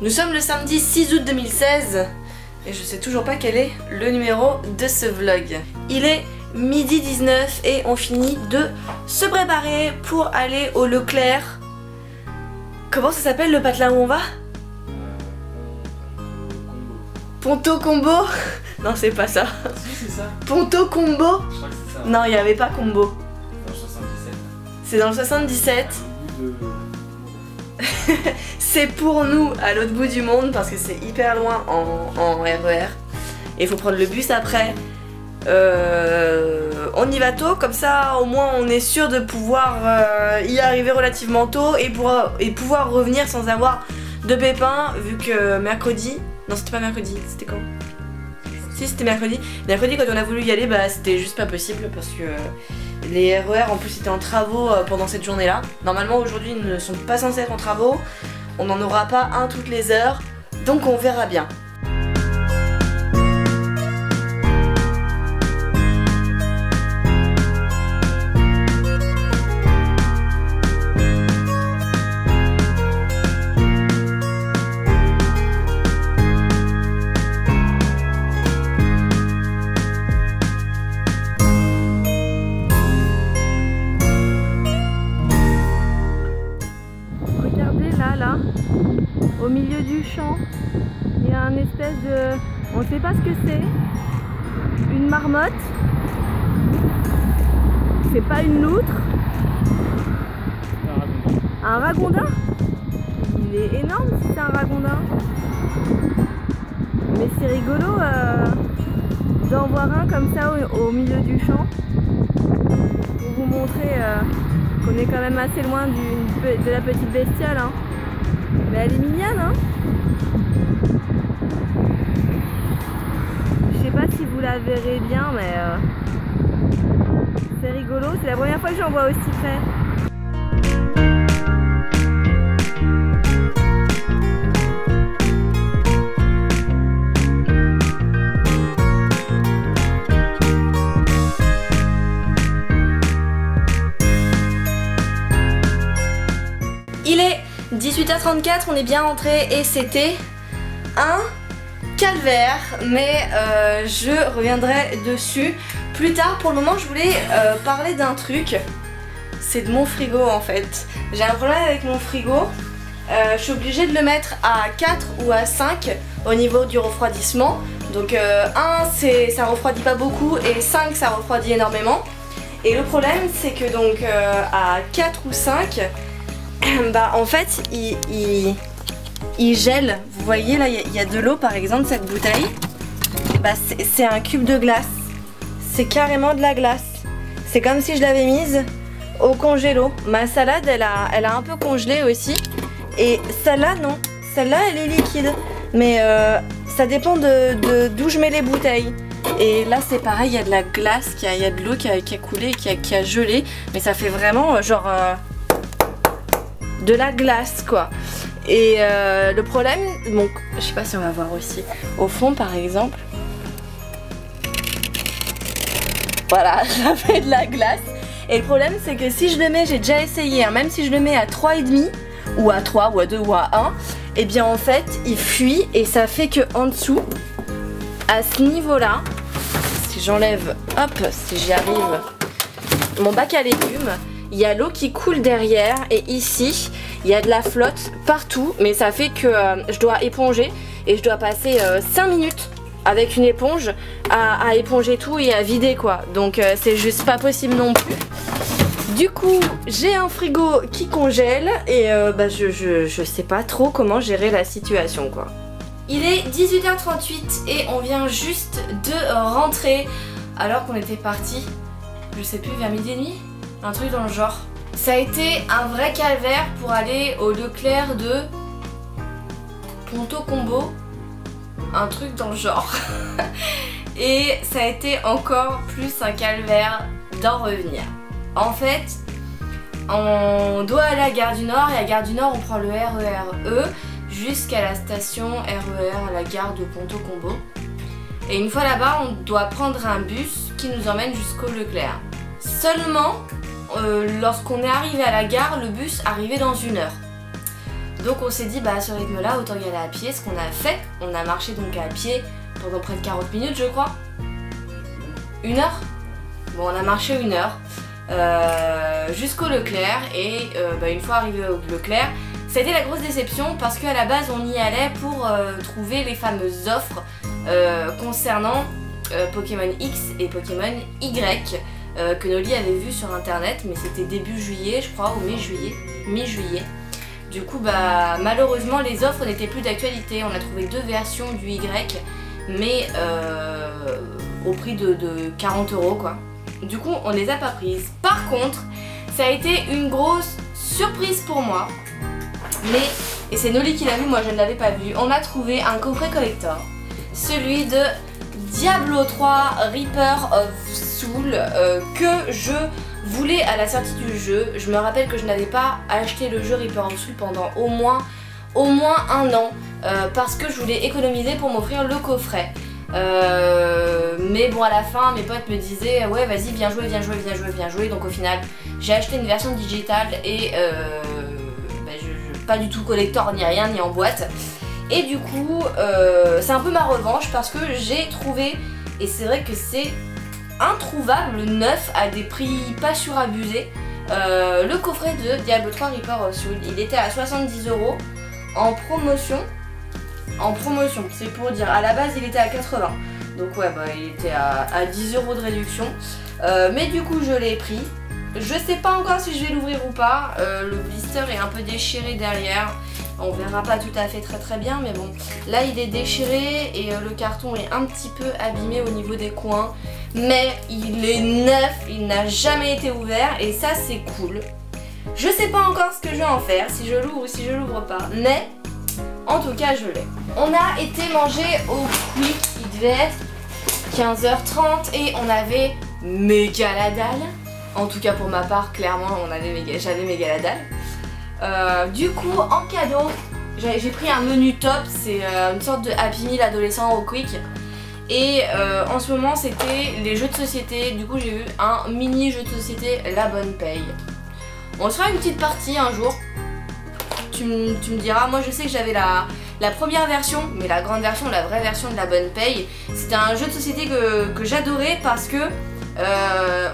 Nous sommes le samedi 6 août 2016 et je sais toujours pas quel est le numéro de ce vlog. Il est midi 19 et on finit de se préparer pour aller au Leclerc. Comment ça s'appelle le patelin où on va? Ponto Combo. Non, c'est pas ça. Si, c'est ça. Ponto Combo. Je crois que c'est ça. Non, il n'y avait pas Combo. Dans le 77. C'est dans le 77. C'est pour nous à l'autre bout du monde parce que c'est hyper loin en RER. Et il faut prendre le bus après. On y va tôt, comme ça au moins on est sûr de pouvoir y arriver relativement tôt et pouvoir revenir sans avoir de pépins, vu que mercredi... Non, c'était pas mercredi, c'était quand? Si, c'était mercredi. Mercredi, quand on a voulu y aller, bah c'était juste pas possible parce que les RER en plus étaient en travaux pendant cette journée-là. Normalement aujourd'hui ils ne sont pas censés être en travaux. On n'en aura pas un toutes les heures, donc on verra bien. Là, au milieu du champ, il y a un espèce de... On ne sait pas ce que c'est. Une marmotte. C'est pas une loutre. Un ragondin. Il est énorme si c'est un ragondin. Mais c'est rigolo d'en voir un comme ça au milieu du champ. Pour vous montrer qu'on est quand même assez loin de la petite bestiole. Hein. Mais elle est mignonne, hein. Je sais pas si vous la verrez bien, mais c'est rigolo. C'est la première fois que j'en vois aussi près. Il est 18h34, on est bien rentré et c'était un calvaire, mais je reviendrai dessus plus tard. Pour le moment, je voulais parler d'un truc. C'est de mon frigo en fait. J'ai un problème avec mon frigo. Je suis obligée de le mettre à 4 ou à 5 au niveau du refroidissement. Donc 1, ça refroidit pas beaucoup et 5, ça refroidit énormément. Et le problème, c'est que donc à 4 ou 5, bah en fait il gèle. Vous voyez là il y a de l'eau par exemple. Cette bouteille, bah c'est un cube de glace. C'est carrément de la glace. C'est comme si je l'avais mise au congélo. Ma salade elle a un peu congelé aussi. Et celle-là non, celle-là elle est liquide. Mais ça dépend d'où je mets les bouteilles. Et là c'est pareil, il y a de la glace, il y a de l'eau qui a coulé, qui a gelé. Mais ça fait vraiment genre... de la glace quoi. Et le problème, bon, je sais pas si on va voir aussi au fond par exemple, voilà, ça fait de la glace. Et le problème c'est que si je le mets, j'ai déjà essayé hein, même si je le mets à 3,5 ou à 3 ou à 2 ou à 1, et bien en fait il fuit et ça fait que en dessous, à ce niveau là, si j'enlève, hop, si j'y arrive, mon bac à légumes, il y a l'eau qui coule derrière et ici il y a de la flotte partout, mais ça fait que je dois éponger et je dois passer 5 minutes avec une éponge à éponger tout et à vider quoi. Donc c'est juste pas possible non plus. Du coup j'ai un frigo qui congèle et bah, je sais pas trop comment gérer la situation quoi. Il est 18h38 et on vient juste de rentrer alors qu'on était parti, je sais plus, vers midi et demi. Un truc dans le genre. Ça a été un vrai calvaire pour aller au Leclerc de Ponto Combo. Un truc dans le genre. Et ça a été encore plus un calvaire d'en revenir. En fait, on doit aller à Gare du Nord et à Gare du Nord on prend le RER jusqu'à la station RER à la gare de Ponto Combo. Et une fois là-bas, on doit prendre un bus qui nous emmène jusqu'au Leclerc. Seulement, lorsqu'on est arrivé à la gare, le bus arrivait dans 1 heure. Donc on s'est dit bah à ce rythme là autant y aller à pied, ce qu'on a fait. On a marché donc à pied pendant près de 40 minutes je crois. 1 heure. Bon on a marché 1 heure jusqu'au Leclerc et une fois arrivé au Leclerc, ça a été la grosse déception parce qu'à la base on y allait pour trouver les fameuses offres concernant Pokémon X et Pokémon Y que Noli avait vu sur internet, mais c'était début juillet je crois, ou mi-juillet. Du coup bah malheureusement les offres n'étaient plus d'actualité. On a trouvé 2 versions du Y, mais au prix de 40 € quoi. Du coup on les a pas prises. Par contre ça a été une grosse surprise pour moi, et c'est Noli qui l'a vu, moi je ne l'avais pas vu. On a trouvé un coffret collector, celui de Diablo 3 Reaper of Soul que je voulais à la sortie du jeu. Je me rappelle que je n'avais pas acheté le jeu Reaper of Soul pendant au moins 1 an parce que je voulais économiser pour m'offrir le coffret. Mais bon à la fin mes potes me disaient ouais vas-y viens jouer, donc au final j'ai acheté une version digitale et pas du tout collector ni rien, ni en boîte. Et du coup c'est un peu ma revanche parce que j'ai trouvé, et c'est vrai que c'est introuvable neuf à des prix pas surabusés, le coffret de Diablo 3 Reaper of Soul. Il était à 70 € en promotion. C'est pour dire, à la base il était à 80, donc ouais bah il était à 10 € de réduction, mais du coup je l'ai pris. Je sais pas encore si je vais l'ouvrir ou pas, le blister est un peu déchiré derrière, on verra pas tout à fait très bien, mais bon là il est déchiré et le carton est un petit peu abîmé au niveau des coins, mais il est neuf, il n'a jamais été ouvert et ça c'est cool. Je sais pas encore ce que je vais en faire, si je l'ouvre ou si je l'ouvre pas, mais en tout cas je l'ai. On a été manger au Quick, il devait être 15h30 et on avait méga la dalle. En tout cas pour ma part clairement j'avais méga la dalle. Du coup en cadeau j'ai pris un menu top, c'est une sorte de Happy Meal adolescent au Quick. Et en ce moment c'était les jeux de société, du coup j'ai eu un mini jeu de société La Bonne Paye. On se fera une petite partie un jour. Tu me diras, moi je sais que j'avais la première version, mais la grande version, la vraie version de La Bonne Paye. C'était un jeu de société que j'adorais parce que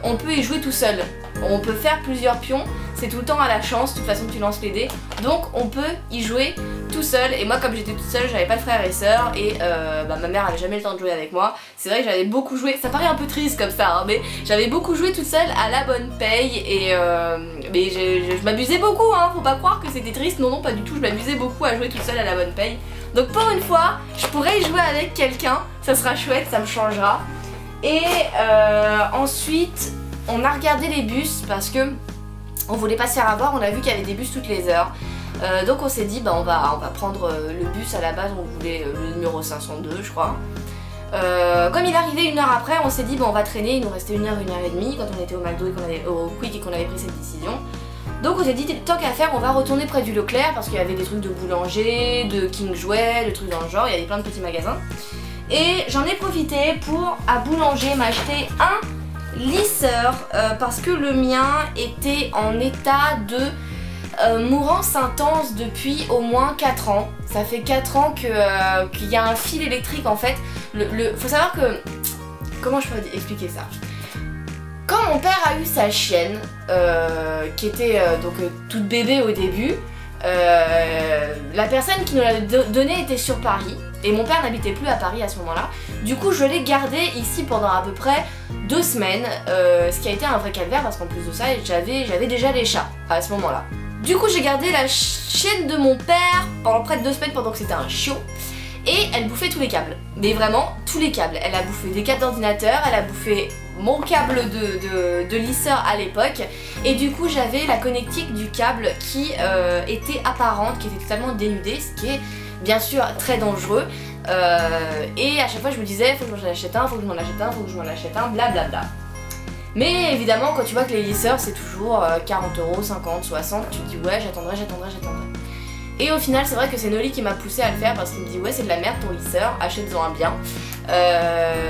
on peut y jouer tout seul. On peut faire plusieurs pions, c'est tout le temps à la chance, de toute façon tu lances les dés. Donc on peut y jouer tout seul, et moi comme j'étais toute seule, j'avais pas de frères et sœurs, et ma mère avait jamais le temps de jouer avec moi. C'est vrai que j'avais beaucoup joué, ça paraît un peu triste comme ça, hein, mais j'avais beaucoup joué toute seule à La Bonne Paye, et mais je m'amusais beaucoup, hein, faut pas croire que c'était triste, non pas du tout, je m'amusais beaucoup à jouer toute seule à La Bonne Paye. Donc pour une fois, je pourrais y jouer avec quelqu'un, ça sera chouette, ça me changera. Et ensuite, on a regardé les bus parce que on voulait pas se faire avoir, on a vu qu'il y avait des bus toutes les heures. Donc on s'est dit bah on va prendre le bus. À la base on voulait le numéro 502 je crois. Comme il arrivait 1 heure après, on s'est dit bah on va traîner, il nous restait 1 heure, 1 heure et demie quand on était au McDo et au Quick et qu'on avait pris cette décision. Donc on s'est dit tant qu'à faire on va retourner près du Leclerc parce qu'il y avait des trucs de boulanger, de King Jouet, de trucs dans le genre, il y avait plein de petits magasins. Et j'en ai profité pour à boulanger m'acheter un lisseur parce que le mien était en état de mourance intense depuis au moins 4 ans. Ça fait 4 ans qu'il y a un fil électrique en fait. Faut savoir que... Comment je peux expliquer ça? Quand mon père a eu sa chienne, qui était toute bébé au début, la personne qui nous l'a donnée était sur Paris. Et mon père n'habitait plus à Paris à ce moment-là. Du coup je l'ai gardé ici pendant à peu près 2 semaines, ce qui a été un vrai calvaire parce qu'en plus de ça j'avais déjà les chats à ce moment-là. Du coup j'ai gardé la chienne de mon père pendant près de 2 semaines pendant que c'était un chiot. Et elle bouffait tous les câbles, mais vraiment tous les câbles. Elle a bouffé des câbles d'ordinateur, elle a bouffé mon câble de lisseur à l'époque. Et du coup j'avais la connectique du câble qui était apparente, qui était totalement dénudée, ce qui est bien sûr très dangereux. Et à chaque fois je me disais faut que j'en achète un, faut que je m'en achète un, faut que je m'en achète un, blablabla. Mais évidemment quand tu vois que les lisseurs c'est toujours 40 €, 50, 60, tu te dis ouais j'attendrai. Et au final c'est vrai que c'est Noli qui m'a poussé à le faire parce qu'il me dit ouais c'est de la merde ton lisseur, achète-en un bien.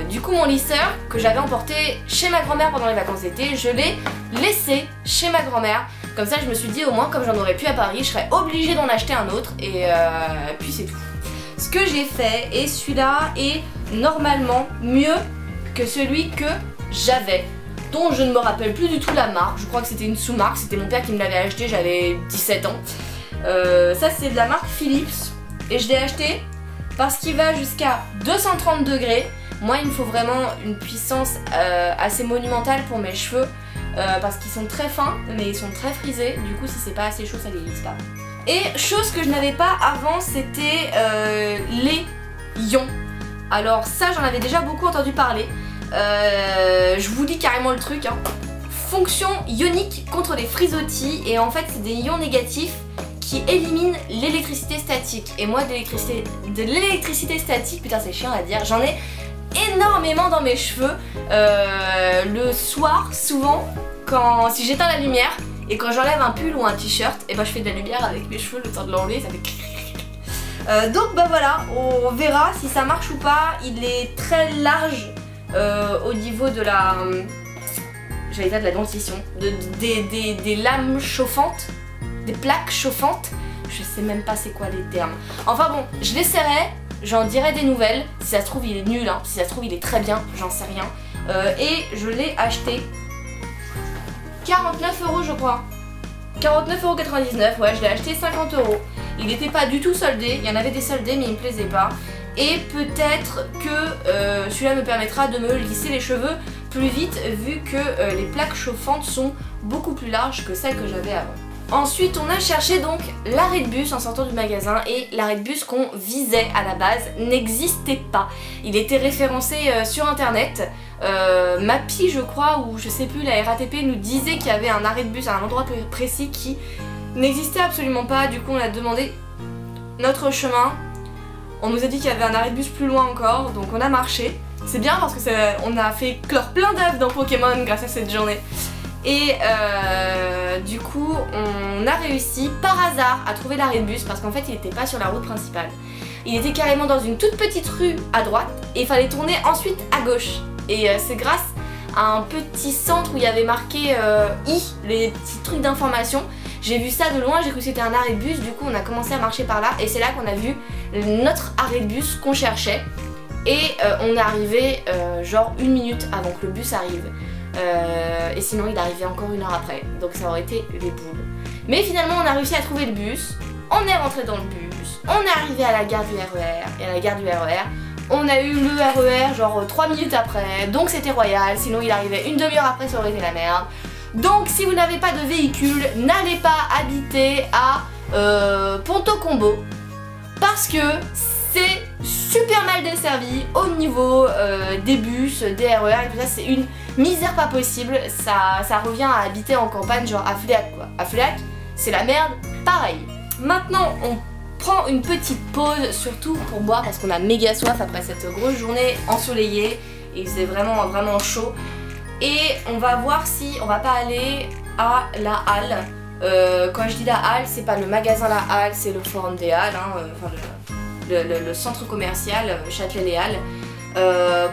Du coup mon lisseur que j'avais emporté chez ma grand-mère pendant les vacances d'été, je l'ai laissé chez ma grand-mère. Comme ça je me suis dit au moins comme j'en aurais plus à Paris, je serais obligée d'en acheter un autre et puis c'est tout. Ce que j'ai fait, et celui-là est normalement mieux que celui que j'avais, dont je ne me rappelle plus du tout la marque. Je crois que c'était une sous-marque, c'était mon père qui me l'avait acheté, j'avais 17 ans. Ça c'est de la marque Philips et je l'ai acheté parce qu'il va jusqu'à 230 degrés. Moi il me faut vraiment une puissance assez monumentale pour mes cheveux parce qu'ils sont très fins mais ils sont très frisés, du coup si c'est pas assez chaud ça les lisse pas. Et chose que je n'avais pas avant, c'était les ions. Alors ça j'en avais déjà beaucoup entendu parler. Je vous dis carrément le truc hein. Fonction ionique contre les frisottis, et en fait c'est des ions négatifs qui éliminent l'électricité statique. Et moi de l'électricité statique, putain c'est chiant à dire, j'en ai énormément dans mes cheveux. Le soir souvent, si j'éteins la lumière et quand j'enlève un pull ou un t-shirt, et ben je fais de la lumière avec mes cheveux le temps de l'enlever, ça fait donc bah voilà, on verra si ça marche ou pas. Il est très large au niveau de la... j'allais dire de la dentition, des lames chauffantes, des plaques chauffantes, je sais même pas c'est quoi les termes. Enfin bon, je l'essaierai, j'en dirai des nouvelles, si ça se trouve il est nul, hein. Si ça se trouve il est très bien, j'en sais rien. Et je l'ai acheté 49 € je crois, 49,99 €, ouais je l'ai acheté 50 €. Il n'était pas du tout soldé, il y en avait des soldés mais il me plaisait pas. Et peut-être que celui-là me permettra de me lisser les cheveux plus vite vu que les plaques chauffantes sont beaucoup plus larges que celles que j'avais avant. Ensuite on a cherché donc l'arrêt de bus en sortant du magasin, et l'arrêt de bus qu'on visait à la base n'existait pas. Il était référencé sur internet, Mappy je crois, ou je sais plus, la RATP nous disait qu'il y avait un arrêt de bus à un endroit précis qui n'existait absolument pas. Du coup on a demandé notre chemin, on nous a dit qu'il y avait un arrêt de bus plus loin encore, donc on a marché. C'est bien parce que on a fait clore plein d'œufs dans Pokémon grâce à cette journée. Et du coup on a réussi par hasard à trouver l'arrêt de bus parce qu'en fait il n'était pas sur la route principale. Il était carrément dans une toute petite rue à droite et il fallait tourner ensuite à gauche. Et c'est grâce à un petit centre où il y avait marqué I, les petits trucs d'information. J'ai vu ça de loin, j'ai cru que c'était un arrêt de bus, du coup on a commencé à marcher par là et c'est là qu'on a vu notre arrêt de bus qu'on cherchait. Et on est arrivé genre 1 minute avant que le bus arrive. Et sinon il arrivait encore 1 heure après, donc ça aurait été les boules. Mais finalement on a réussi à trouver le bus, on est rentré dans le bus, on est arrivé à la gare du RER, et à la gare du RER, on a eu le RER genre 3 minutes après, donc c'était royal, sinon il arrivait 1 demi-heure après, ça aurait été la merde. Donc si vous n'avez pas de véhicule, n'allez pas habiter à Ponto Combo, parce que c'est super mal desservi au niveau des bus, des RER et tout ça, c'est une misère pas possible. Ça revient à habiter en campagne, genre à Fléac quoi. À Fléac, c'est la merde, pareil. Maintenant on prend une petite pause, surtout pour boire parce qu'on a méga soif après cette grosse journée ensoleillée et c'est vraiment chaud. Et on va voir si on va pas aller à la halle. Quand je dis la halle, c'est pas le magasin la halle, c'est le forum des halles, hein, enfin le centre commercial Châtelet-les Halles,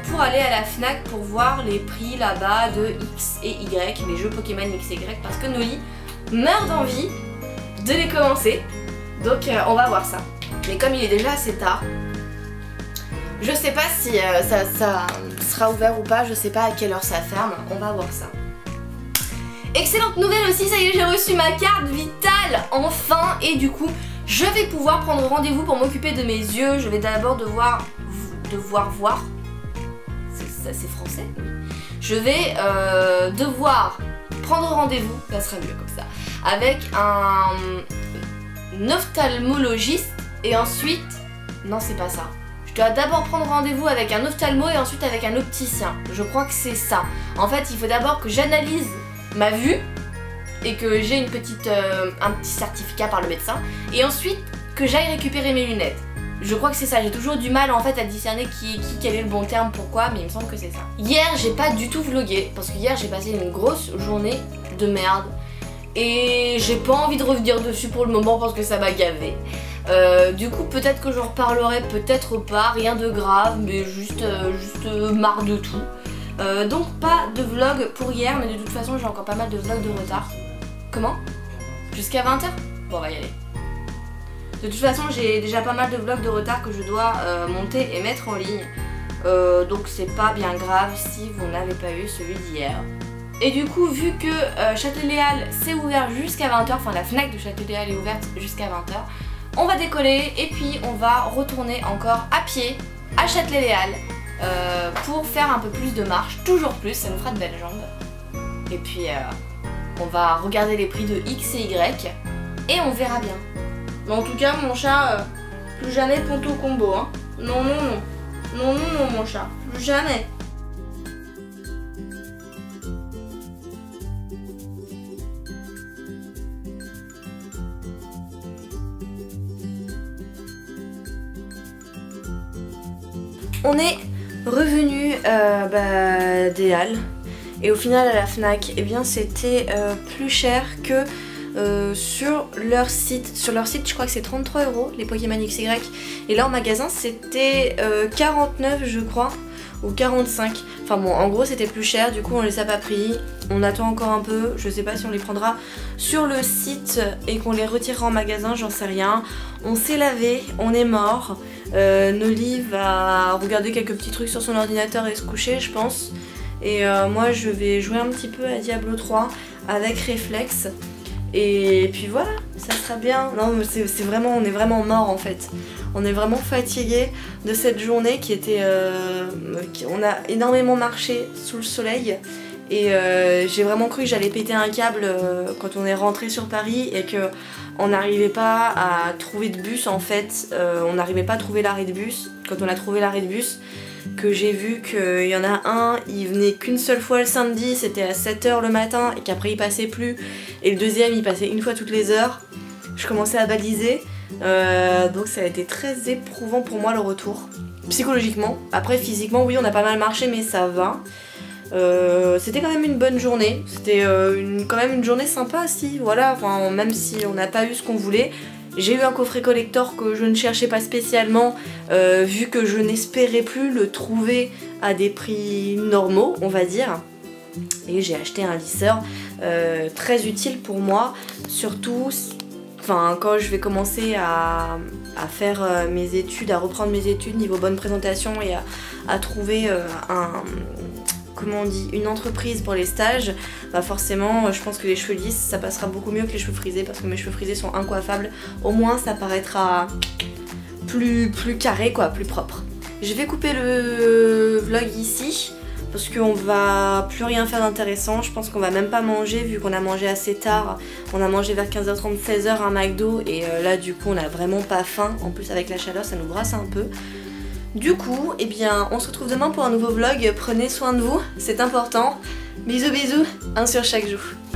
pour aller à la Fnac pour voir les prix là-bas de X et Y, les jeux Pokémon X et Y, parce que Noli meurt d'envie de les commencer. Donc on va voir ça. Mais comme il est déjà assez tard, je sais pas si ça sera ouvert ou pas, je sais pas à quelle heure ça ferme, on va voir ça. Excellente nouvelle aussi, ça y est, j'ai reçu ma carte vitale enfin, et du coup je vais pouvoir prendre rendez-vous pour m'occuper de mes yeux. Je vais d'abord devoir voir, c'est français, oui. Je vais devoir prendre rendez-vous, ça sera mieux comme ça, avec un ophtalmologiste et ensuite, non c'est pas ça. Je dois d'abord prendre rendez-vous avec un ophtalmo et ensuite avec un opticien. Je crois que c'est ça. En fait, il faut d'abord que j'analyse ma vue et que j'ai un petit certificat par le médecin, et ensuite que j'aille récupérer mes lunettes. Je crois que c'est ça, j'ai toujours du mal en fait à discerner quel est le bon terme, pourquoi, mais il me semble que c'est ça. Hier j'ai pas du tout vlogué parce que hier j'ai passé une grosse journée de merde et j'ai pas envie de revenir dessus pour le moment parce que ça m'a gavé. Du coup peut-être que j'en reparlerai, peut-être pas, rien de grave, mais juste marre de tout. Donc pas de vlog pour hier, mais de toute façon j'ai encore pas mal de vlogs de retard. Comment? Jusqu'à 20h? Bon on va y aller. De toute façon j'ai déjà pas mal de vlogs de retard que je dois monter et mettre en ligne. Donc c'est pas bien grave si vous n'avez pas eu celui d'hier. Et du coup vu que Châtelet-Les-Halles c'est ouvert jusqu'à 20h, enfin la Fnac de Châtelet-Les-Halles est ouverte jusqu'à 20h, on va décoller et puis on va retourner encore à pied à Châtelet-Les-Halles pour faire un peu plus de marche, toujours plus, ça nous fera de belles jambes. Et puis on va regarder les prix de X et Y et on verra bien. Mais en tout cas mon chat, plus jamais Ponto Combo hein. Non non non. Non non non mon chat, plus jamais. On est revenu des Halles et au final à la Fnac, eh bien c'était plus cher que sur leur site. Sur leur site je crois que c'est 33 € les Pokémon XY et là en magasin c'était 49 je crois ou 45. Enfin bon en gros c'était plus cher, du coup on les a pas pris. On attend encore un peu, je sais pas si on les prendra sur le site et qu'on les retirera en magasin, j'en sais rien. On s'est lavé, on est mort. Noli va regarder quelques petits trucs sur son ordinateur et se coucher je pense. Et moi je vais jouer un petit peu à Diablo 3 avec Réflexe. Et puis voilà, ça sera bien. Non mais c'est vraiment, on est vraiment mort en fait. On est vraiment fatigué de cette journée qui était... on a énormément marché sous le soleil. Et j'ai vraiment cru que j'allais péter un câble quand on est rentré sur Paris et que on n'arrivait pas à trouver de bus en fait. On n'arrivait pas à trouver l'arrêt de bus. Quand on a trouvé l'arrêt de bus, que j'ai vu qu'il y en a un, il venait qu'une seule fois le samedi, c'était à 7 h le matin et qu'après il passait plus. Et le deuxième il passait une fois toutes les heures. Je commençais à baliser. Donc ça a été très éprouvant pour moi le retour. Psychologiquement. Après physiquement oui on a pas mal marché mais ça va. C'était quand même une bonne journée, c'était quand même une journée sympa si, voilà, enfin, même si on n'a pas eu ce qu'on voulait. J'ai eu un coffret collector que je ne cherchais pas spécialement vu que je n'espérais plus le trouver à des prix normaux on va dire. Et j'ai acheté un lisseur très utile pour moi, surtout enfin, quand je vais commencer à faire mes études, à reprendre mes études niveau bonne présentation et à trouver comment on dit, une entreprise pour les stages, bah forcément je pense que les cheveux lisses ça passera beaucoup mieux que les cheveux frisés parce que mes cheveux frisés sont incoiffables. Au moins ça paraîtra plus carré quoi, plus propre. Je vais couper le vlog ici parce qu'on va plus rien faire d'intéressant. Je pense qu'on va même pas manger vu qu'on a mangé assez tard. On a mangé vers 15h30, 16h un McDo et là du coup on a vraiment pas faim. En plus avec la chaleur ça nous brasse un peu. Du coup, eh bien, on se retrouve demain pour un nouveau vlog. Prenez soin de vous, c'est important. Bisous bisous, un sur chaque joue.